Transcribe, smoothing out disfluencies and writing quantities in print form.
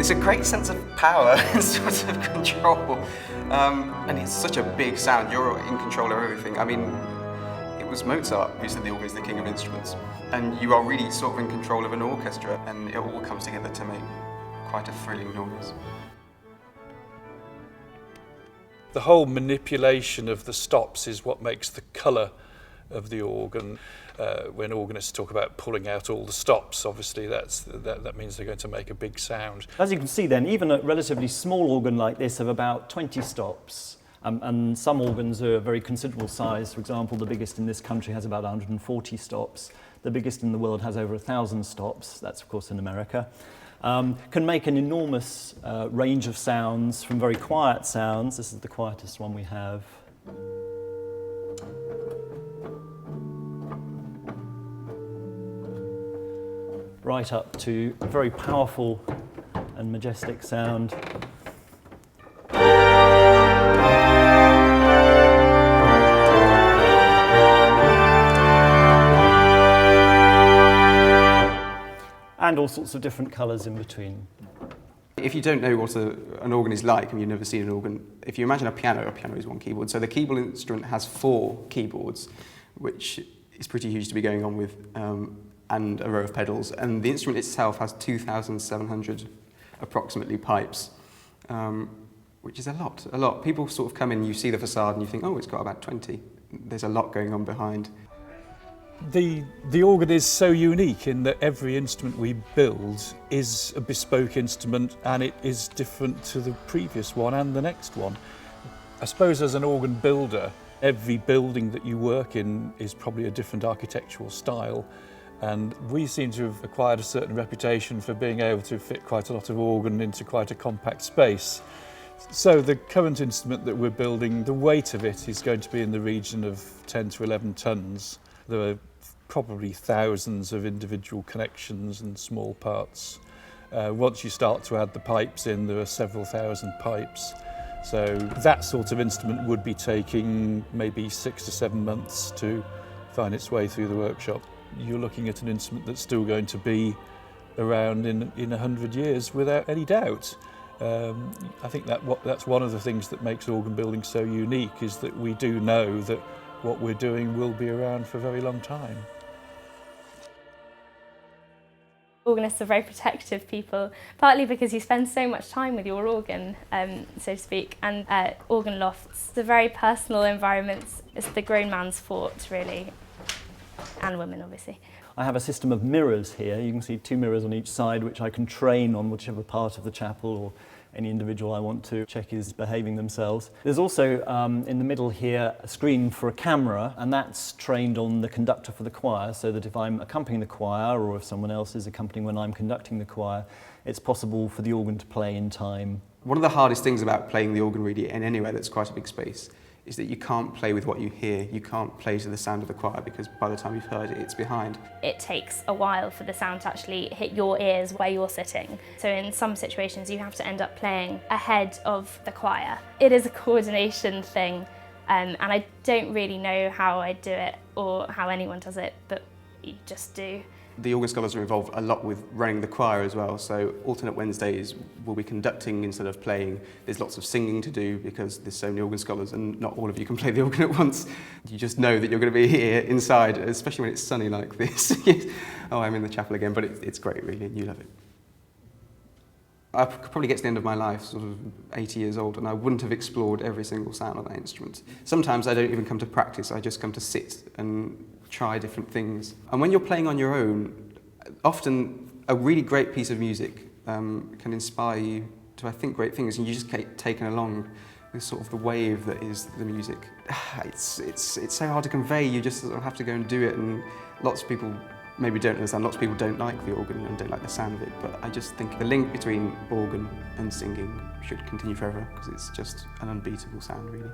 It's a great sense of power and sort of control. And it's such a big sound. You're in control of everything. I mean, it was Mozart who said the organ is the king of instruments. And you are really sort of in control of an orchestra, and it all comes together to make quite a thrilling noise. The whole manipulation of the stops is what makes the colour of the organ. When organists talk about pulling out all the stops, obviously that means they're going to make a big sound. As you can see then, even a relatively small organ like this of about 20 stops, and some organs are a very considerable size. For example, the biggest in this country has about 140 stops. The biggest in the world has over 1,000 stops. That's of course in America. Can make an enormous range of sounds, from very quiet sounds. This is the quietest one we have. Right up to a very powerful and majestic sound. And all sorts of different colours in between. If you don't know what an organ is like and you've never seen an organ, if you imagine a piano is one keyboard. So the Keble instrument has 4 keyboards, which is pretty huge to be going on with, and a row of pedals. And the instrument itself has 2,700 approximately pipes, which is a lot. People sort of come in, you see the facade and you think, oh, it's got about 20. There's a lot going on behind. The organ is so unique in that every instrument we build is a bespoke instrument, and it is different to the previous one and the next one. I suppose as an organ builder, every building that you work in is probably a different architectural style, and we seem to have acquired a certain reputation for being able to fit quite a lot of organ into quite a compact space. So the current instrument that we're building, the weight of it is going to be in the region of 10 to 11 tonnes. There are probably thousands of individual connections and small parts. Once you start to add the pipes in, there are several thousand pipes. So that sort of instrument would be taking maybe 6 to 7 months to find its way through the workshop. You're looking at an instrument that's still going to be around in 100 years without any doubt. I think that's one of the things that makes organ building so unique, is that we do know that what we're doing will be around for a very long time. Organists are very protective people, partly because you spend so much time with your organ, so to speak, and organ lofts. It's a very personal environment. It's the grown man's fort, really, and women, obviously. I have a system of mirrors here. You can see 2 mirrors on each side, which I can train on whichever part of the chapel or any individual I want to check is behaving themselves. There's also, in the middle here, a screen for a camera, and that's trained on the conductor for the choir, so that if I'm accompanying the choir, or if someone else is accompanying when I'm conducting the choir, it's possible for the organ to play in time. One of the hardest things about playing the organ really in anywhere that's quite a big space is that you can't play with what you hear. You can't play to the sound of the choir, because by the time you've heard it, it's behind. It takes a while for the sound to actually hit your ears where you're sitting. So in some situations you have to end up playing ahead of the choir. It is a coordination thing, and I don't really know how I do it or how anyone does it, but you just do. The organ scholars are involved a lot with running the choir as well, so alternate Wednesdays we'll be conducting instead of playing. There's lots of singing to do because there's so many organ scholars and not all of you can play the organ at once. You just know that you're going to be here inside, especially when it's sunny like this. Oh, I'm in the chapel again, but it's great really, and you love it. I could probably get to the end of my life, sort of 80 years old, and I wouldn't have explored every single sound of that instrument. Sometimes I don't even come to practice, I just come to sit and try different things. And when you're playing on your own, often a really great piece of music can inspire you to, I think, great things, and you just get taken along with sort of the wave that is the music. It's so hard to convey, you just sort of have to go and do it, and lots of people maybe don't understand, lots of people don't like the organ and don't like the sound of it, but I just think the link between organ and singing should continue forever, because it's just an unbeatable sound, really.